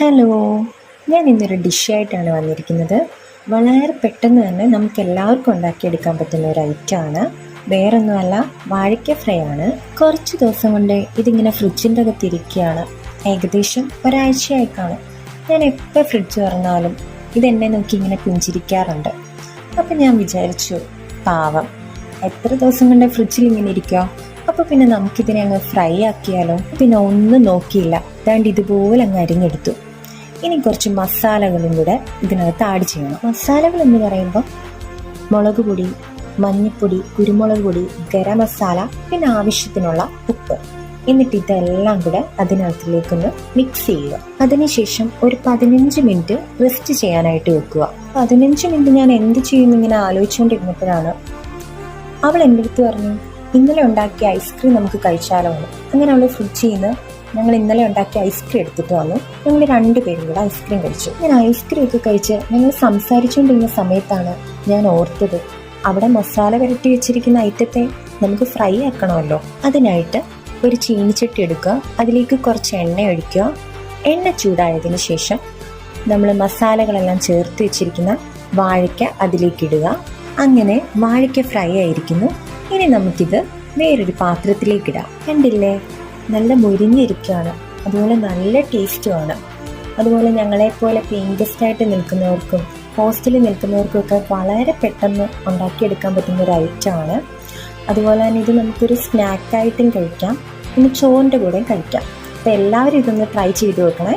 Hello, ഞാൻ ഇന്നൊരു ഡിഷായിട്ടാണ് വന്നിരിക്കുന്നത്. വളരെ പെട്ടെന്ന് തന്നെ നമുക്ക് എല്ലാവർക്കും ഉണ്ടാക്കിയെടുക്കാൻ പറ്റുന്ന ഒരു ഐറ്റമാണ്. വേറൊന്നുമല്ല, വാഴയ്ക്ക ഫ്രൈ ആണ്. കുറച്ച് ദിവസം കൊണ്ട് ഇതിങ്ങനെ ഫ്രിഡ്ജിൻ്റെ അകത്തിരിക്കുകയാണ്. ഏകദേശം ഒരാഴ്ചയായി കാണും. ഞാൻ എപ്പോൾ ഫ്രിഡ്ജ് തുറന്നാലും ഇതെന്നെ നോക്കി ഇങ്ങനെ പുഞ്ചിരിക്കാറുണ്ട്. അപ്പം ഞാൻ വിചാരിച്ചു, പാവം എത്ര ദിവസം കൊണ്ട് ഫ്രിഡ്ജിൽ ഇങ്ങനെ ഇരിക്കുക, അപ്പോൾ പിന്നെ നമുക്കിതിനെ അങ്ങ് ഫ്രൈ ആക്കിയാലോ. പിന്നെ ഒന്നും നോക്കിയില്ല, ദാണ്ട് ഇതുപോലെ അങ്ങ് അരിഞ്ഞെടുത്തു. ഇനി കുറച്ച് മസാലകളും കൂടെ ഇതിനകത്ത് ആഡ് ചെയ്യണം. മസാലകൾ എന്ന് പറയുമ്പോൾ മുളക് പൊടി, മഞ്ഞൾപ്പൊടി, കുരുമുളക് പൊടി, ഗരം മസാല, പിന്നെ ആവശ്യത്തിനുള്ള ഉപ്പ്. എന്നിട്ട് ഇതെല്ലാം കൂടെ അതിനകത്തിലേക്കൊന്ന് മിക്സ് ചെയ്യുക. അതിനുശേഷം ഒരു 15 മിനിറ്റ് റെസ്റ്റ് ചെയ്യാനായിട്ട് വെക്കുക. 15 മിനിറ്റ് ഞാൻ എന്ത് ചെയ്യുന്നു ഇങ്ങനെ ആലോചിച്ചുകൊണ്ടിരുന്നപ്പോഴാണ് അവൾ എൻ്റെ അടുത്ത് പറഞ്ഞു, ഇന്നലെ ഉണ്ടാക്കിയ ഐസ്ക്രീം നമുക്ക് കഴിച്ചാലോ എന്ന്. അങ്ങനെ അവൾ ഫ്രിഡ്ജിൽ നിന്ന് ഞങ്ങൾ ഇന്നലെ ഉണ്ടാക്കിയ ഐസ്ക്രീം എടുത്തിട്ട് വന്നു. ഞങ്ങൾ 2 പേരും കൂടെ ഐസ്ക്രീം കഴിച്ചു. ഞാൻ ഐസ്ക്രീം ഒക്കെ കഴിച്ച് ഞങ്ങൾ സംസാരിച്ചുകൊണ്ടിരുന്ന സമയത്താണ് ഞാൻ ഓർത്തത്, അവിടെ മസാല പുരട്ടി വെച്ചിരിക്കുന്ന ഐറ്റത്തെ നമുക്ക് ഫ്രൈ ആക്കണമല്ലോ. അതിനായിട്ട് ഒരു ചീനിച്ചട്ടി എടുക്കുക, അതിലേക്ക് കുറച്ച് എണ്ണ ഒഴിക്കുക. എണ്ണ ചൂടായതിന് ശേഷം നമ്മൾ മസാലകളെല്ലാം ചേർത്ത് വെച്ചിരിക്കുന്ന വാഴയ്ക്ക അതിലേക്ക് ഇടുക. അങ്ങനെ വാഴയ്ക്ക ഫ്രൈ ആയിരിക്കുന്നു. ഇനി നമുക്കിത് വേറൊരു പാത്രത്തിലേക്ക് ഇടാം. കണ്ടില്ലേ, നല്ല മുരിഞ്ഞിരിക്കുകയാണ്, അതുപോലെ നല്ല ടേസ്റ്റുമാണ്. അതുപോലെ ഞങ്ങളെപ്പോലെ പെയിൻ ഗസ്റ്റായിട്ട് നിൽക്കുന്നവർക്കും ഹോസ്റ്റലിൽ നിൽക്കുന്നവർക്കും ഒക്കെ വളരെ പെട്ടെന്ന് ഉണ്ടാക്കിയെടുക്കാൻ പറ്റുന്ന ഒരു ഐറ്റമാണ്. അതുപോലെ തന്നെ ഇത് നമുക്കൊരു സ്നാക്കായിട്ടും കഴിക്കാം, പിന്നെ ചോറിൻ്റെ കൂടെയും കഴിക്കാം. അപ്പോൾ എല്ലാവരും ഇതൊന്ന് ട്രൈ ചെയ്ത് നോക്കണേ.